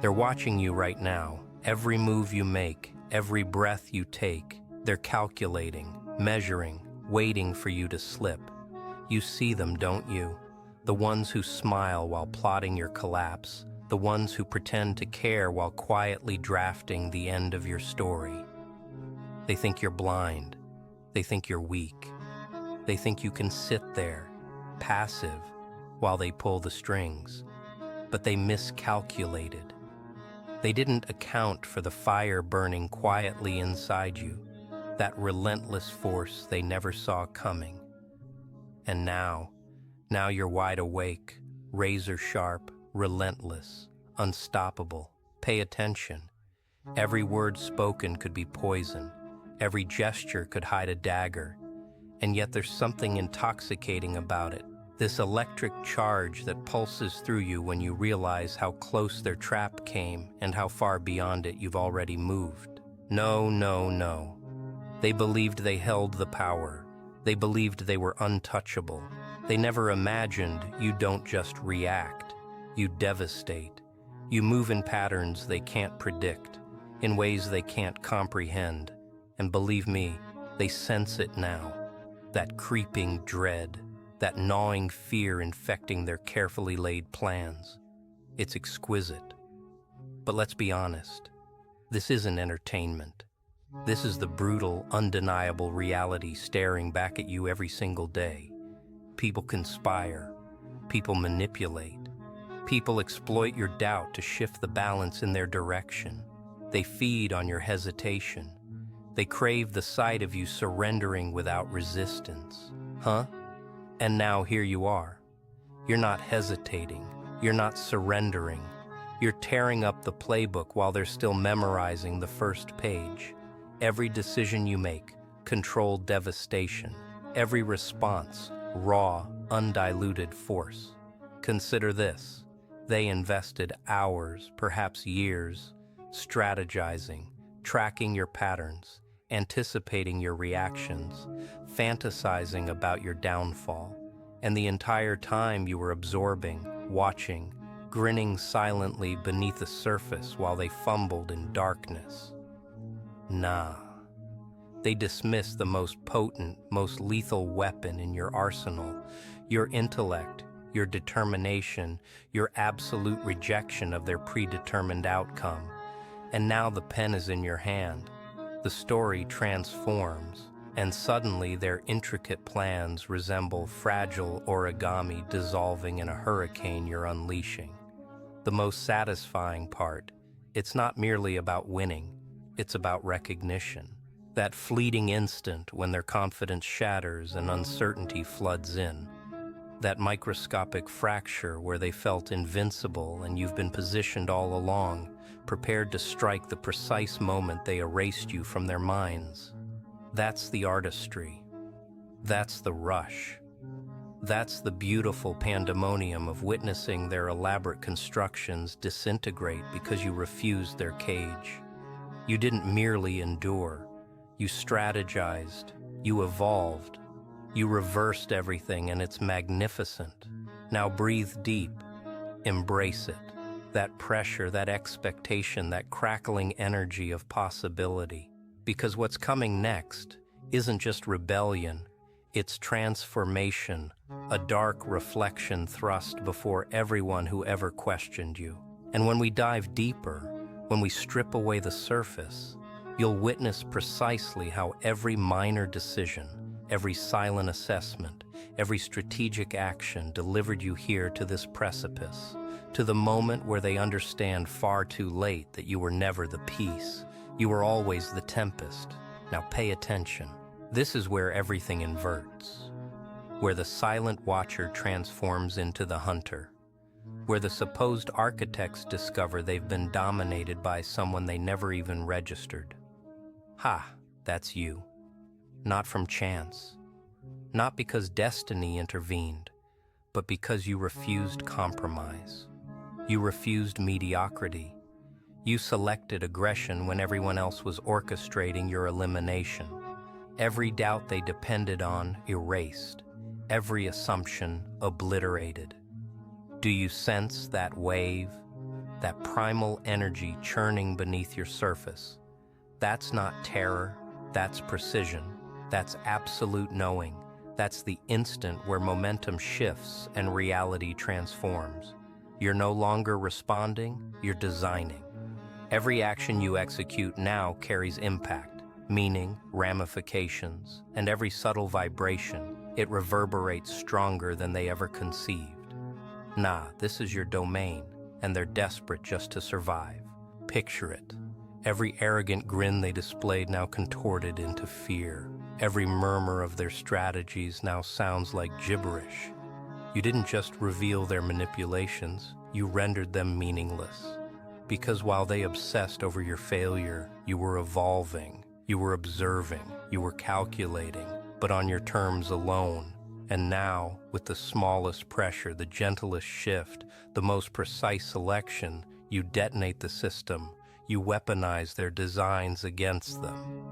They're watching you right now. Every move you make, every breath you take, they're calculating, measuring, waiting for you to slip. You see them, don't you? The ones who smile while plotting your collapse, the ones who pretend to care while quietly drafting the end of your story. They think you're blind. They think you're weak. They think you can sit there, passive, while they pull the strings. But they miscalculated. They didn't account for the fire burning quietly inside you, that relentless force they never saw coming. And now you're wide awake, razor sharp, relentless, unstoppable. Pay attention. Every word spoken could be poison. Every gesture could hide a dagger. And yet there's something intoxicating about it. This electric charge that pulses through you when you realize how close their trap came and how far beyond it you've already moved. No, no, no. They believed they held the power. They believed they were untouchable. They never imagined you don't just react. You devastate. You move in patterns they can't predict, in ways they can't comprehend. And believe me, they sense it now. That creeping dread, that gnawing fear infecting their carefully laid plans. It's exquisite. But let's be honest, this isn't entertainment. This is the brutal, undeniable reality staring back at you every single day. People conspire. People manipulate. People exploit your doubt to shift the balance in their direction. They feed on your hesitation. They crave the sight of you surrendering without resistance. Huh? And now here you are. You're not hesitating. You're not surrendering. You're tearing up the playbook while they're still memorizing the first page. Every decision you make, controlled devastation. Every response, raw, undiluted force. Consider this. They invested hours, perhaps years, strategizing, tracking your patterns, anticipating your reactions, fantasizing about your downfall. And the entire time you were absorbing, watching, grinning silently beneath the surface while they fumbled in darkness. Nah. They dismissed the most potent, most lethal weapon in your arsenal, your intellect, your determination, your absolute rejection of their predetermined outcome. And now the pen is in your hand. The story transforms, and suddenly their intricate plans resemble fragile origami dissolving in a hurricane you're unleashing. The most satisfying part, it's not merely about winning, it's about recognition. That fleeting instant when their confidence shatters and uncertainty floods in. That microscopic fracture where they felt invincible and you've been positioned all along, prepared to strike the precise moment they erased you from their minds. That's the artistry. That's the rush. That's the beautiful pandemonium of witnessing their elaborate constructions disintegrate because you refused their cage. You didn't merely endure. You strategized. You evolved. You reversed everything, and it's magnificent. Now breathe deep. Embrace it. That pressure, that expectation, that crackling energy of possibility. Because what's coming next isn't just rebellion, it's transformation, a dark reflection thrust before everyone who ever questioned you. And when we dive deeper, when we strip away the surface, you'll witness precisely how every minor decision, every silent assessment, every strategic action delivered you here to this precipice, to the moment where they understand far too late that you were never the peace. You were always the tempest. Now pay attention. This is where everything inverts, where the silent watcher transforms into the hunter, where the supposed architects discover they've been dominated by someone they never even registered. Ha, that's you. Not from chance. Not because destiny intervened, but because you refused compromise. You refused mediocrity. You selected aggression when everyone else was orchestrating your elimination. Every doubt they depended on erased. Every assumption obliterated. Do you sense that wave? that primal energy churning beneath your surface. That's not terror, that's precision, that's absolute knowing. That's the instant where momentum shifts and reality transforms. You're no longer responding, you're designing. Every action you execute now carries impact, meaning, ramifications, and every subtle vibration, it reverberates stronger than they ever conceived. Nah, this is your domain, and they're desperate just to survive. Picture it. Every arrogant grin they displayed now contorted into fear. Every murmur of their strategies now sounds like gibberish. You didn't just reveal their manipulations, you rendered them meaningless. Because while they obsessed over your failure, you were evolving, you were observing, you were calculating, but on your terms alone. And now, with the smallest pressure, the gentlest shift, the most precise selection, you detonate the system, you weaponize their designs against them.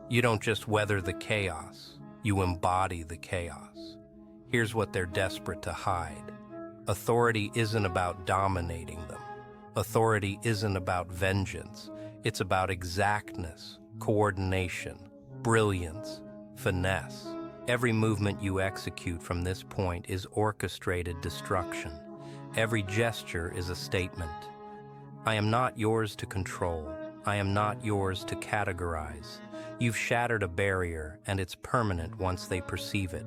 You don't just weather the chaos, you embody the chaos. Here's what they're desperate to hide. Authority isn't about dominating them. Authority isn't about vengeance. It's about exactness, coordination, brilliance, finesse. Every movement you execute from this point is orchestrated destruction. Every gesture is a statement. I am not yours to control. I am not yours to categorize. You've shattered a barrier, and it's permanent once they perceive it.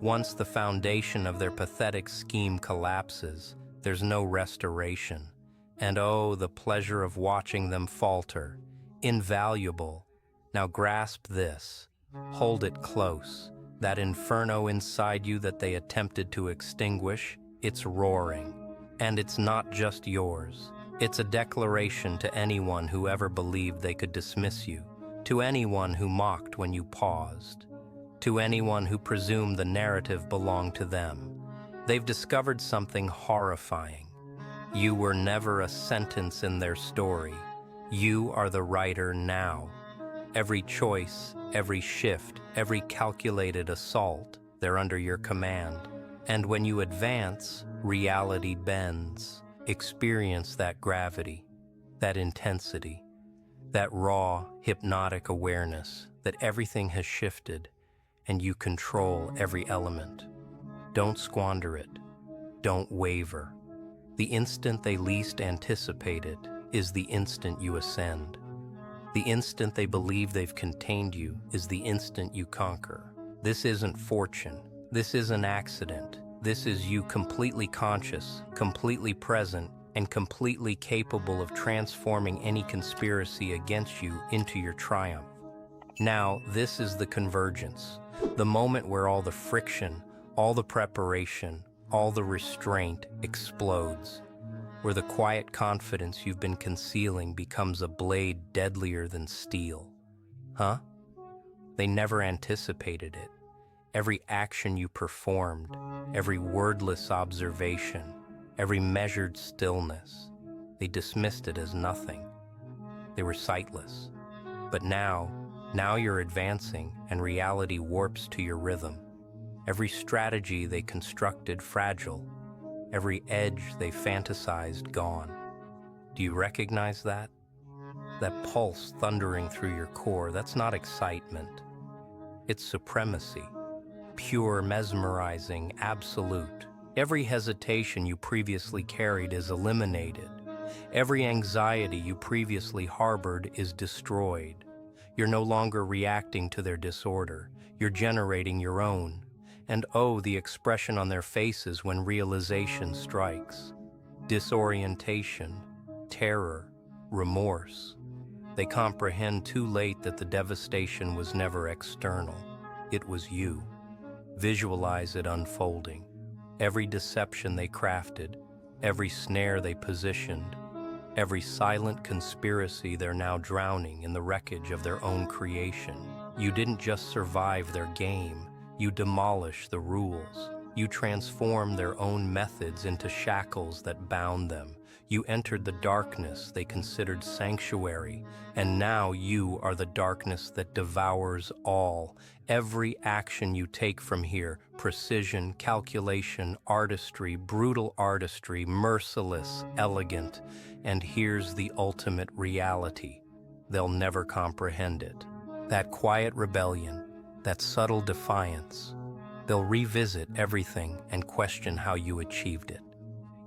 Once the foundation of their pathetic scheme collapses, there's no restoration. And oh, the pleasure of watching them falter. Invaluable. Now grasp this. Hold it close. That inferno inside you that they attempted to extinguish, it's roaring. And it's not just yours. It's a declaration to anyone who ever believed they could dismiss you, to anyone who mocked when you paused, to anyone who presumed the narrative belonged to them. They've discovered something horrifying. You were never a sentence in their story. You are the writer now. Every choice, every shift, every calculated assault, they're under your command. And when you advance, reality bends. Experience that gravity, that intensity, that raw, hypnotic awareness that everything has shifted and you control every element. Don't squander it. Don't waver. The instant they least anticipate it is the instant you ascend. The instant they believe they've contained you is the instant you conquer. This isn't fortune. This isn't accident. This is you completely conscious, completely present, and completely capable of transforming any conspiracy against you into your triumph. Now, this is the convergence, the moment where all the friction, all the preparation, all the restraint explodes, where the quiet confidence you've been concealing becomes a blade deadlier than steel. Huh? They never anticipated it. Every action you performed, every wordless observation, every measured stillness, they dismissed it as nothing. They were sightless. But now you're advancing and reality warps to your rhythm. Every strategy they constructed fragile, every edge they fantasized gone. Do you recognize that? That pulse thundering through your core, that's not excitement. It's supremacy. Pure, mesmerizing, absolute. Every hesitation you previously carried is eliminated. Every anxiety you previously harbored is destroyed. You're no longer reacting to their disorder. You're generating your own. And oh, the expression on their faces when realization strikes. Disorientation, terror, remorse. They comprehend too late that the devastation was never external. It was you. Visualize it unfolding. Every deception they crafted, every snare they positioned, every silent conspiracy they're now drowning in the wreckage of their own creation. You didn't just survive their game, you demolished the rules. You transformed their own methods into shackles that bound them. You entered the darkness they considered sanctuary, and now you are the darkness that devours all. Every action you take from here, precision, calculation, artistry, brutal artistry, merciless, elegant, and here's the ultimate reality. They'll never comprehend it. That quiet rebellion, that subtle defiance. They'll revisit everything and question how you achieved it.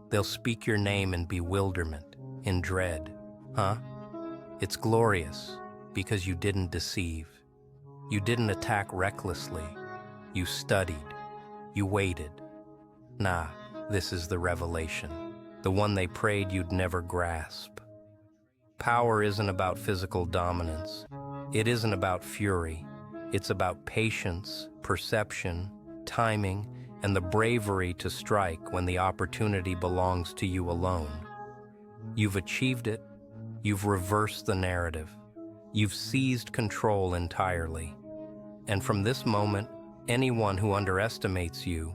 They'll speak your name in bewilderment, in dread. Huh? It's glorious because you didn't deceive. You didn't attack recklessly. You studied. You waited. Nah, this is the revelation, the one they prayed you'd never grasp. Power isn't about physical dominance. It isn't about fury. It's about patience, perception, timing, and the bravery to strike when the opportunity belongs to you alone. You've achieved it. You've reversed the narrative. You've seized control entirely. And from this moment, anyone who underestimates you,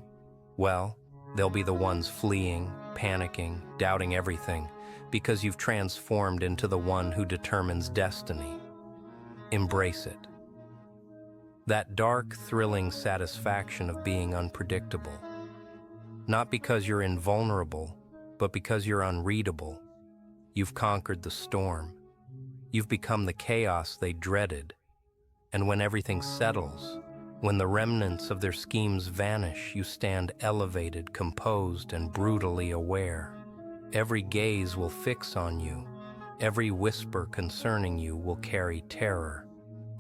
well, they'll be the ones fleeing, panicking, doubting everything, because you've transformed into the one who determines destiny. Embrace it. That dark, thrilling satisfaction of being unpredictable. Not because you're invulnerable, but because you're unreadable. You've conquered the storm. You've become the chaos they dreaded. And when everything settles, when the remnants of their schemes vanish, you stand elevated, composed, and brutally aware. Every gaze will fix on you. Every whisper concerning you will carry terror.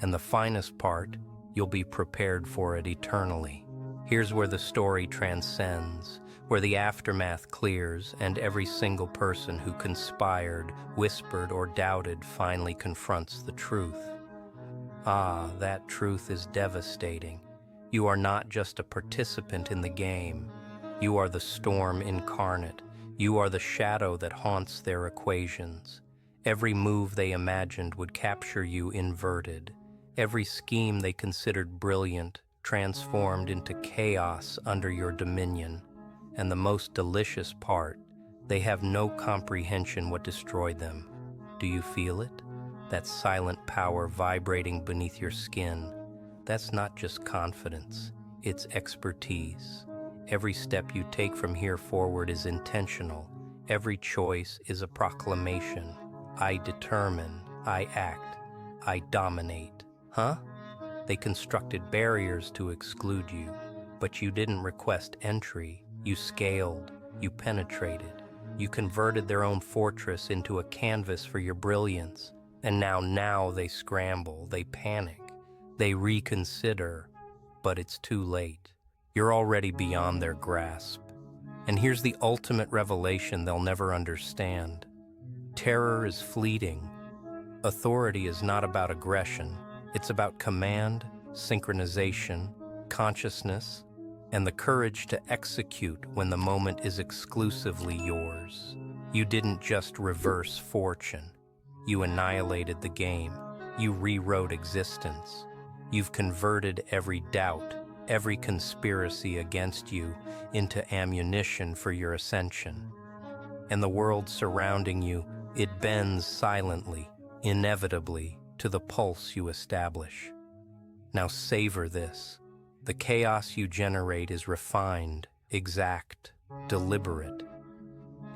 And the finest part, you'll be prepared for it eternally. Here's where the story transcends, where the aftermath clears, and every single person who conspired, whispered, or doubted finally confronts the truth. Ah, that truth is devastating. You are not just a participant in the game. You are the storm incarnate. You are the shadow that haunts their equations. Every move they imagined would capture you inverted. Every scheme they considered brilliant, transformed into chaos under your dominion. And the most delicious part, they have no comprehension what destroyed them. Do you feel it? That silent power vibrating beneath your skin. That's not just confidence, it's expertise. Every step you take from here forward is intentional. Every choice is a proclamation. I determine, I act, I dominate. Huh? They constructed barriers to exclude you, but you didn't request entry. You scaled, you penetrated, you converted their own fortress into a canvas for your brilliance. And now they scramble, they panic, they reconsider, but it's too late. You're already beyond their grasp. And here's the ultimate revelation they'll never understand. Terror is fleeting. Authority is not about aggression. It's about command, synchronization, consciousness, and the courage to execute when the moment is exclusively yours. You didn't just reverse fortune. You annihilated the game. You rewrote existence. You've converted every doubt, every conspiracy against you into ammunition for your ascension. And the world surrounding you, it bends silently, inevitably, to the pulse you establish. Now savor this. The chaos you generate is refined, exact, deliberate.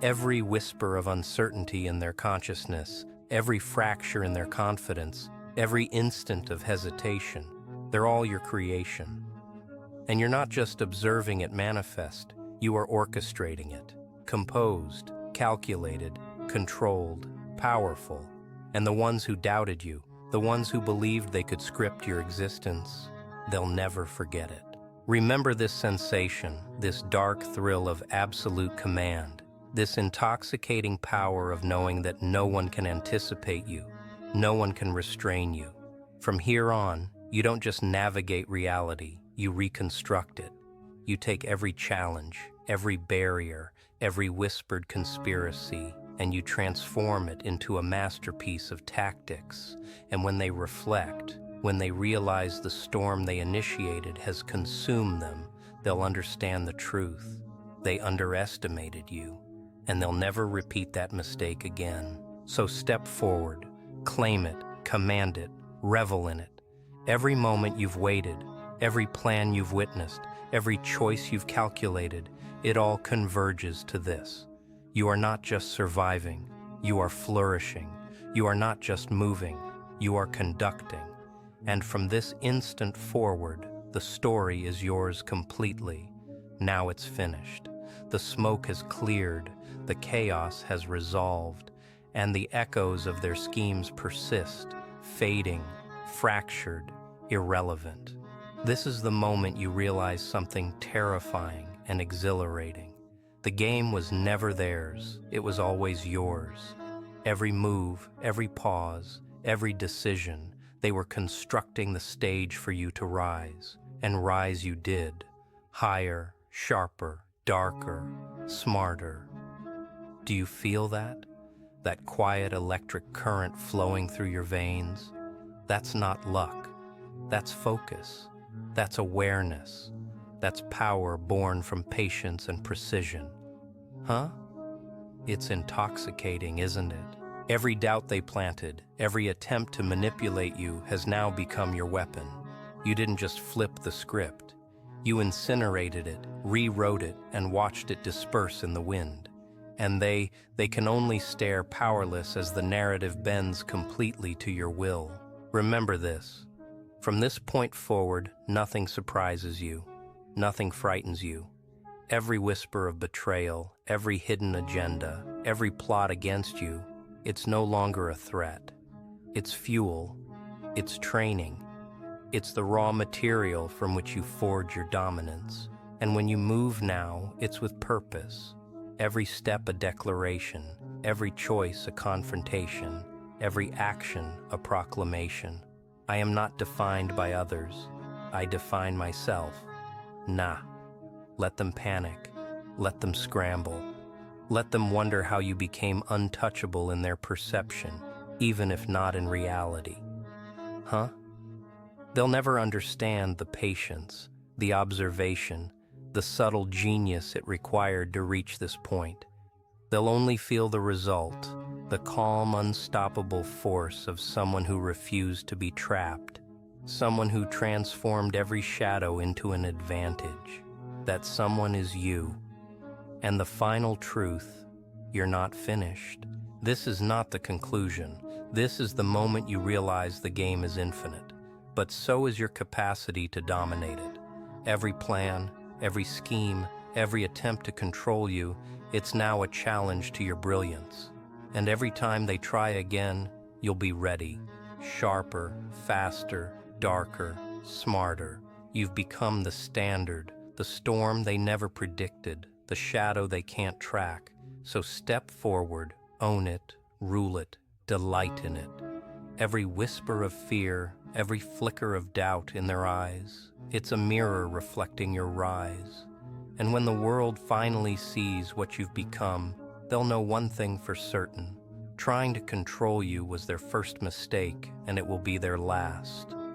Every whisper of uncertainty in their consciousness, every fracture in their confidence, every instant of hesitation, they're all your creation. And you're not just observing it manifest, you are orchestrating it, composed, calculated, controlled, powerful. And the ones who doubted you, the ones who believed they could script your existence, they'll never forget it. Remember this sensation, this dark thrill of absolute command, this intoxicating power of knowing that no one can anticipate you, no one can restrain you. From here on, you don't just navigate reality, you reconstruct it. You take every challenge, every barrier, every whispered conspiracy, and you transform it into a masterpiece of tactics. And when they reflect, when they realize the storm they initiated has consumed them, they'll understand the truth. They underestimated you. and they'll never repeat that mistake again. So step forward, claim it, command it, revel in it. Every moment you've waited, every plan you've witnessed, every choice you've calculated, it all converges to this. You are not just surviving, you are flourishing. You are not just moving, you are conducting. And from this instant forward, the story is yours completely. Now it's finished. The smoke has cleared, the chaos has resolved, and the echoes of their schemes persist, fading, fractured, irrelevant. This is the moment you realize something terrifying and exhilarating. The game was never theirs, it was always yours. Every move, every pause, every decision, they were constructing the stage for you to rise. And rise you did. Higher, sharper, darker, smarter. Do you feel that? That quiet electric current flowing through your veins? That's not luck. That's focus. That's awareness. That's power born from patience and precision. Huh? It's intoxicating, isn't it? Every doubt they planted, every attempt to manipulate you has now become your weapon. You didn't just flip the script. You incinerated it, rewrote it, and watched it disperse in the wind. And they can only stare powerless as the narrative bends completely to your will. Remember this. From this point forward, nothing surprises you. Nothing frightens you. Every whisper of betrayal, every hidden agenda, every plot against you, it's no longer a threat. It's fuel. It's training. It's the raw material from which you forge your dominance. And when you move now, it's with purpose. Every step a declaration, every choice a confrontation, every action a proclamation. I am not defined by others. I define myself. Nah. Let them panic. Let them scramble. Let them wonder how you became untouchable in their perception, even if not in reality. Huh? They'll never understand the patience, the observation, the subtle genius it required to reach this point. They'll only feel the result, the calm, unstoppable force of someone who refused to be trapped, someone who transformed every shadow into an advantage. That someone is you. And the final truth, you're not finished. This is not the conclusion. This is the moment you realize the game is infinite. But so is your capacity to dominate it. Every plan, every scheme, every attempt to control you, it's now a challenge to your brilliance. And every time they try again, you'll be ready. Sharper, faster, darker, smarter. You've become the standard, the storm they never predicted, the shadow they can't track. So step forward, own it, rule it, delight in it. Every whisper of fear, every flicker of doubt in their eyes, it's a mirror reflecting your rise. And when the world finally sees what you've become, they'll know one thing for certain. Trying to control you was their first mistake, and it will be their last.